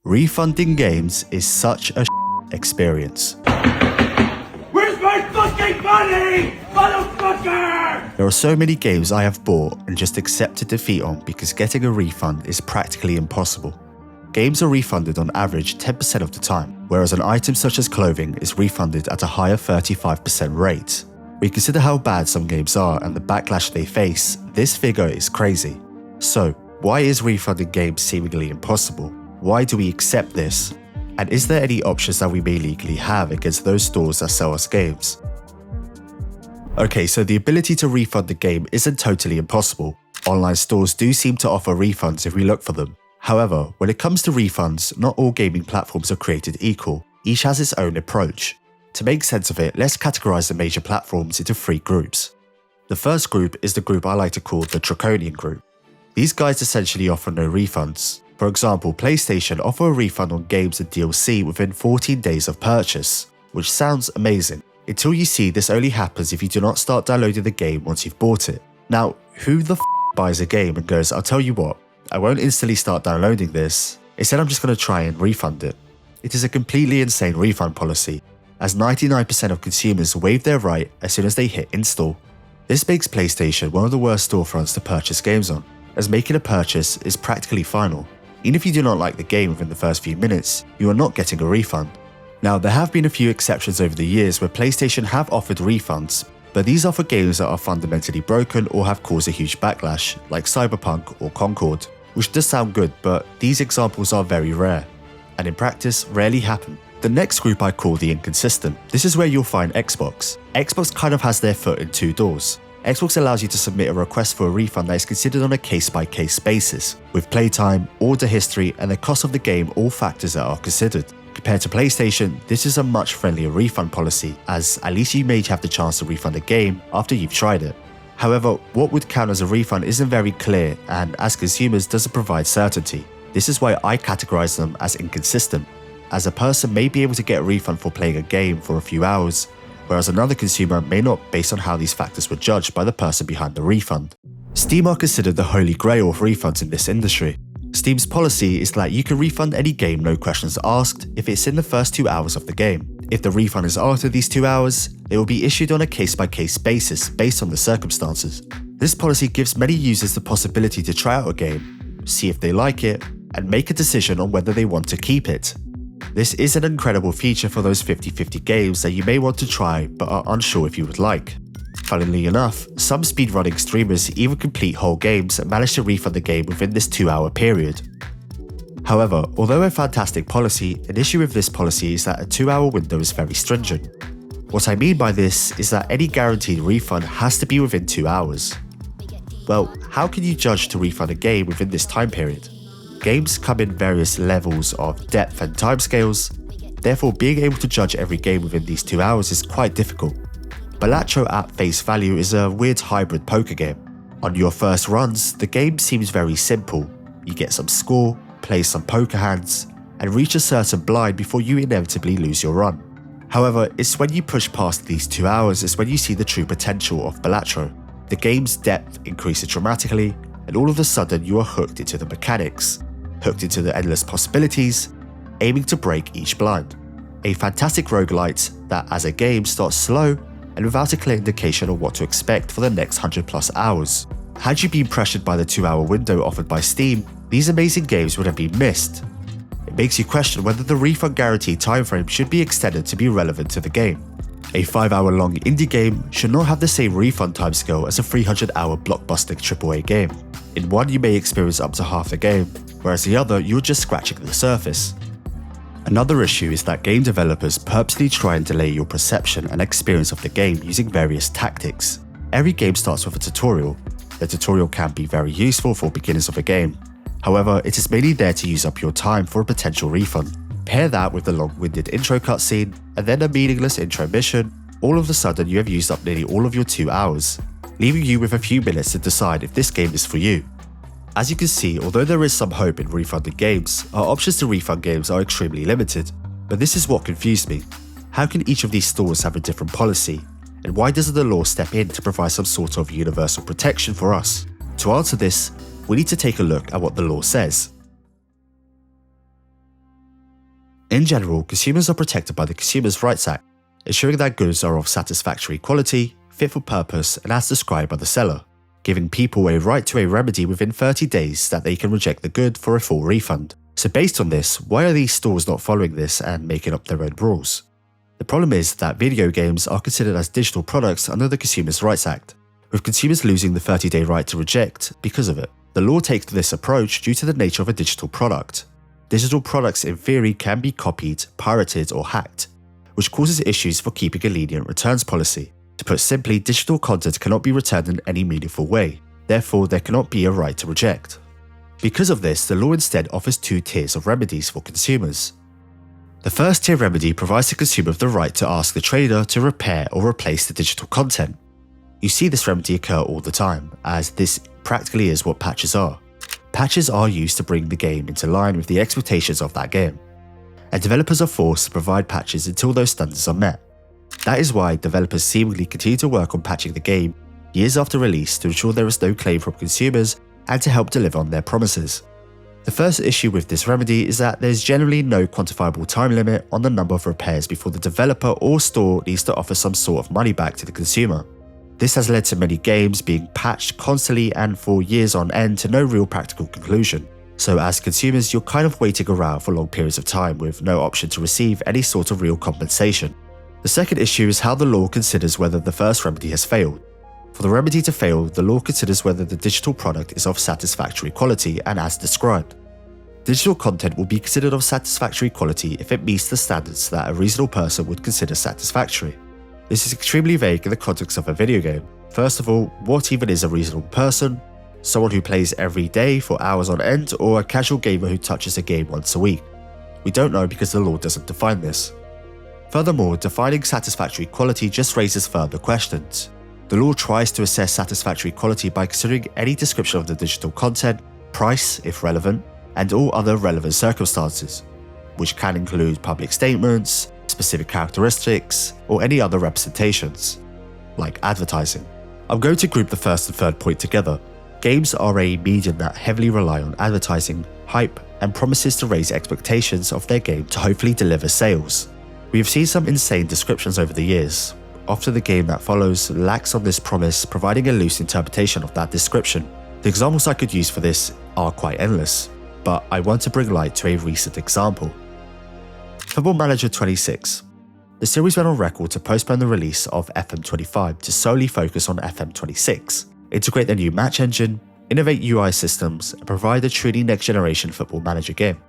Refunding games is such a experience. Where's my fucking money, motherfucker? There are so many games I have bought and just accepted defeat on because getting a refund is practically impossible. Games are refunded on average 10% of the time, whereas an item such as clothing is refunded at a higher 35% rate. We consider how bad some games are and the backlash they face, this figure is crazy. So, why is refunding games seemingly impossible? Why do we accept this? And is there any options that we may legally have against those stores that sell us games? Okay, so the ability to refund the game isn't totally impossible. Online stores do seem to offer refunds if we look for them. However, when it comes to refunds, not all gaming platforms are created equal. Each has its own approach. To make sense of it, let's categorize the major platforms into 3 groups. The first group is the group I like to call the Draconian group. These guys essentially offer no refunds. For example, PlayStation offer a refund on games and DLC within 14 days of purchase, which sounds amazing, until you see this only happens if you do not start downloading the game once you've bought it. Now, who the buys a game and goes, I'll tell you what, I won't instantly start downloading this, instead I'm just going to try and refund it. It is a completely insane refund policy, as 99% of consumers waive their right as soon as they hit install. This makes PlayStation one of the worst storefronts to purchase games on, as making a purchase is practically final. Even if you do not like the game within the first few minutes, you are not getting a refund. Now, there have been a few exceptions over the years where PlayStation have offered refunds, but these are for games that are fundamentally broken or have caused a huge backlash, like Cyberpunk or Concord, which does sound good, but these examples are very rare, and in practice rarely happen. The next group I call the inconsistent. This is where you'll find Xbox. Xbox kind of has their foot in 2 doors. Xbox allows you to submit a request for a refund that is considered on a case-by-case basis, with playtime, order history, and the cost of the game all factors that are considered. Compared to PlayStation, this is a much friendlier refund policy, as at least you may have the chance to refund a game after you've tried it. However, what would count as a refund isn't very clear, and as consumers doesn't provide certainty. This is why I categorize them as inconsistent, as a person may be able to get a refund for playing a game for a few hours, whereas another consumer may not, based on how these factors were judged by the person behind the refund. Steam are considered the holy grail of refunds in this industry. Steam's policy is that you can refund any game no questions asked if it's in the first 2 hours of the game. If the refund is after these 2 hours, it will be issued on a case-by-case basis based on the circumstances. This policy gives many users the possibility to try out a game, see if they like it, and make a decision on whether they want to keep it. This is an incredible feature for those 50-50 games that you may want to try but are unsure if you would like. Funnily enough, some speedrunning streamers even complete whole games and manage to refund the game within this 2-hour period. However, although a fantastic policy, an issue with this policy is that a 2-hour window is very stringent. What I mean by this is that any guaranteed refund has to be within 2 hours. Well, how can you judge to refund a game within this time period? Games come in various levels of depth and timescales, therefore being able to judge every game within these 2 hours is quite difficult. Balatro at face value is a weird hybrid poker game. On your first runs, the game seems very simple. You get some score, play some poker hands, and reach a certain blind before you inevitably lose your run. However, it's when you push past these 2 hours is when you see the true potential of Balatro. The game's depth increases dramatically, and all of a sudden you are hooked into the mechanics, hooked into the endless possibilities, aiming to break each blind. A fantastic roguelite that as a game starts slow and without a clear indication of what to expect for the next 100+ hours. Had you been pressured by the 2-hour window offered by Steam, these amazing games would have been missed. It makes you question whether the refund guarantee timeframe should be extended to be relevant to the game. A 5-hour long indie game should not have the same refund timescale as a 300-hour blockbuster AAA game. In one you may experience up to half the game, whereas the other you're just scratching the surface. Another issue is that game developers purposely try and delay your perception and experience of the game using various tactics. Every game starts with a tutorial. The tutorial can be very useful for beginners of a game. However, it is mainly there to use up your time for a potential refund. Pair that with the long-winded intro cutscene, and then a meaningless intro mission, all of a sudden you have used up nearly all of your 2 hours, leaving you with a few minutes to decide if this game is for you. As you can see, although there is some hope in refunding games, our options to refund games are extremely limited. But this is what confused me. How can each of these stores have a different policy? And why doesn't the law step in to provide some sort of universal protection for us? To answer this, we need to take a look at what the law says. In general, consumers are protected by the Consumers' Rights Act, ensuring that goods are of satisfactory quality, fit for purpose, and as described by the seller, giving people a right to a remedy within 30 days that they can reject the good for a full refund. So based on this, why are these stores not following this and making up their own rules? The problem is that video games are considered as digital products under the Consumers' Rights Act, with consumers losing the 30-day right to reject because of it. The law takes this approach due to the nature of a digital product. Digital products in theory can be copied, pirated, or hacked, which causes issues for keeping a lenient returns policy. To put simply, digital content cannot be returned in any meaningful way, therefore there cannot be a right to reject. Because of this, the law instead offers two tiers of remedies for consumers. The first tier remedy provides the consumer with the right to ask the trader to repair or replace the digital content. You see this remedy occur all the time, as this practically is what patches are. Patches are used to bring the game into line with the expectations of that game, and developers are forced to provide patches until those standards are met. That is why developers seemingly continue to work on patching the game years after release to ensure there is no claim from consumers and to help deliver on their promises. The first issue with this remedy is that there's generally no quantifiable time limit on the number of repairs before the developer or store needs to offer some sort of money back to the consumer. This has led to many games being patched constantly and for years on end to no real practical conclusion. So as consumers, you're kind of waiting around for long periods of time with no option to receive any sort of real compensation. The second issue is how the law considers whether the first remedy has failed. For the remedy to fail, the law considers whether the digital product is of satisfactory quality and as described. Digital content will be considered of satisfactory quality if it meets the standards that a reasonable person would consider satisfactory. This is extremely vague in the context of a video game. First of all, what even is a reasonable person? Someone who plays every day for hours on end, or a casual gamer who touches a game once a week? We don't know because the law doesn't define this. Furthermore, defining satisfactory quality just raises further questions. The law tries to assess satisfactory quality by considering any description of the digital content, price if relevant, and all other relevant circumstances, which can include public statements, specific characteristics, or any other representations, like advertising. I'm going to group the first and third point together. Games are a medium that heavily rely on advertising, hype, and promises to raise expectations of their game to hopefully deliver sales. We have seen some insane descriptions over the years. Often the game that follows lacks on this promise, providing a loose interpretation of that description. The examples I could use for this are quite endless, but I want to bring light to a recent example. Football Manager 26. The series went on record to postpone the release of FM25 to solely focus on FM26, integrate the new match engine, innovate UI systems, and provide a truly next-generation Football Manager game.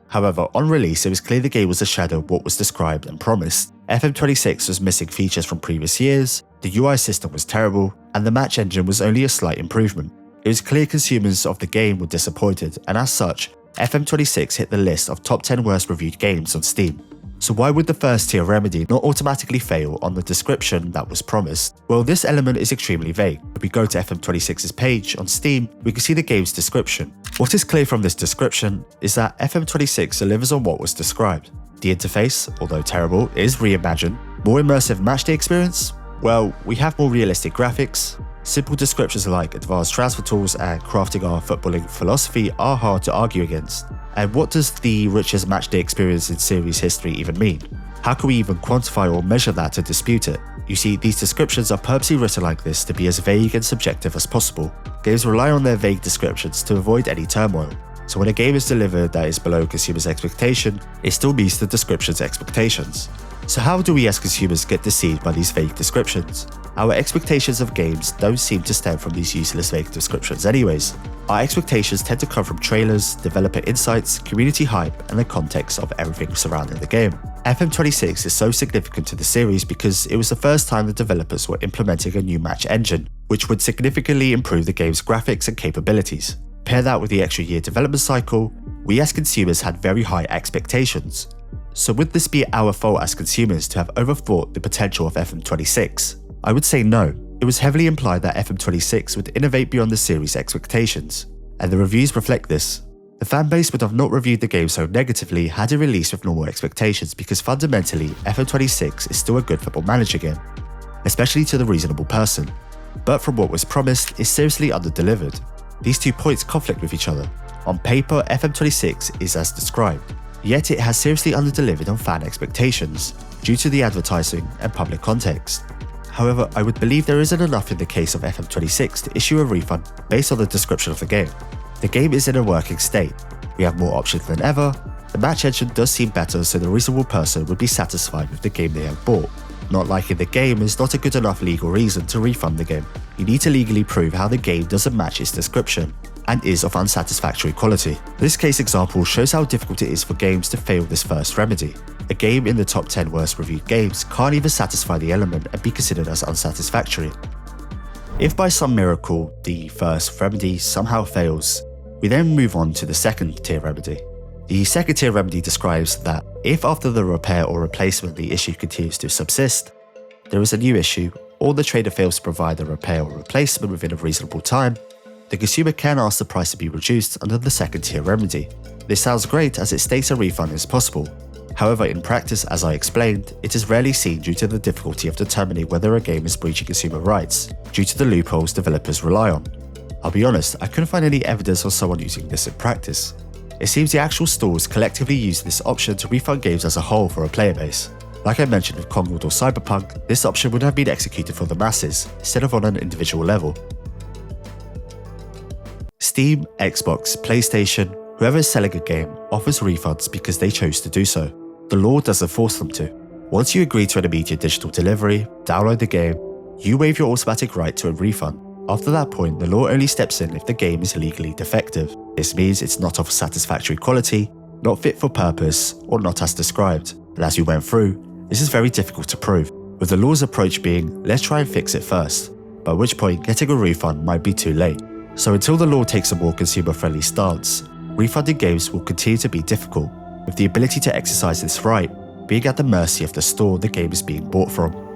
However, on release it was clear the game was a shadow of what was described and promised. FM26 was missing features from previous years, the UI system was terrible, and the match engine was only a slight improvement. It was clear consumers of the game were disappointed, and as such, FM26 hit the list of top 10 worst reviewed games on Steam. So why would the first tier remedy not automatically fail on the description that was promised? Well, this element is extremely vague. If we go to FM26's page on Steam, we can see the game's description. What is clear from this description is that FM26 delivers on what was described. The interface, although terrible, is reimagined. More immersive matchday experience? Well, we have more realistic graphics. Simple descriptions like advanced transfer tools and crafting our footballing philosophy are hard to argue against. And what does the richest matchday experience in series history even mean? How can we even quantify or measure that to dispute it? You see, these descriptions are purposely written like this to be as vague and subjective as possible. Games rely on their vague descriptions to avoid any turmoil. So when a game is delivered that is below consumers' expectation, it still meets the description's expectations. So how do we as consumers get deceived by these vague descriptions? Our expectations of games don't seem to stem from these useless vague descriptions anyways. Our expectations tend to come from trailers, developer insights, community hype, and the context of everything surrounding the game. FM26 is so significant to the series because it was the first time the developers were implementing a new match engine, which would significantly improve the game's graphics and capabilities. Pair that with the extra year development cycle, we as consumers had very high expectations. So would this be our fault as consumers to have overthought the potential of FM26? I would say no. It was heavily implied that FM26 would innovate beyond the series' expectations, and the reviews reflect this. The fanbase would have not reviewed the game so negatively had it released with normal expectations because fundamentally FM26 is still a good Football Manager game, especially to the reasonable person. But from what was promised, is seriously under-delivered. These two points conflict with each other. On paper, FM26 is as described. yet it has seriously underdelivered on fan expectations due to the advertising and public context. However, I would believe there isn't enough in the case of FM26 to issue a refund based on the description of the game. The game is in a working state, we have more options than ever, the match engine does seem better, so the reasonable person would be satisfied with the game they have bought. Not liking the game is not a good enough legal reason to refund the game. You need to legally prove how the game doesn't match its description and is of unsatisfactory quality. This case example shows how difficult it is for games to fail this first remedy. A game in the top 10 worst reviewed games can't even satisfy the element and be considered as unsatisfactory. If by some miracle the first remedy somehow fails, we then move on to the second tier remedy. The second tier remedy describes that if after the repair or replacement the issue continues to subsist, there is a new issue, or the trader fails to provide a repair or replacement within a reasonable time, the consumer can ask the price to be reduced under the second tier remedy. This sounds great as it states a refund is possible. However, in practice, as I explained, it is rarely seen due to the difficulty of determining whether a game is breaching consumer rights, due to the loopholes developers rely on. I'll be honest, I couldn't find any evidence of someone using this in practice. It seems the actual stores collectively use this option to refund games as a whole for a player base. Like I mentioned with Concord or Cyberpunk, this option would have been executed for the masses, instead of on an individual level. Steam, Xbox, PlayStation, whoever is selling a game offers refunds because they chose to do so. The law doesn't force them to. Once you agree to an immediate digital delivery, download the game, you waive your automatic right to a refund. After that point, the law only steps in if the game is legally defective. This means it's not of satisfactory quality, not fit for purpose, or not as described. And as we went through, this is very difficult to prove, with the law's approach being, let's try and fix it first, by which point getting a refund might be too late. So until the law takes a more consumer-friendly stance, refunding games will continue to be difficult, with the ability to exercise this right being at the mercy of the store the game is being bought from.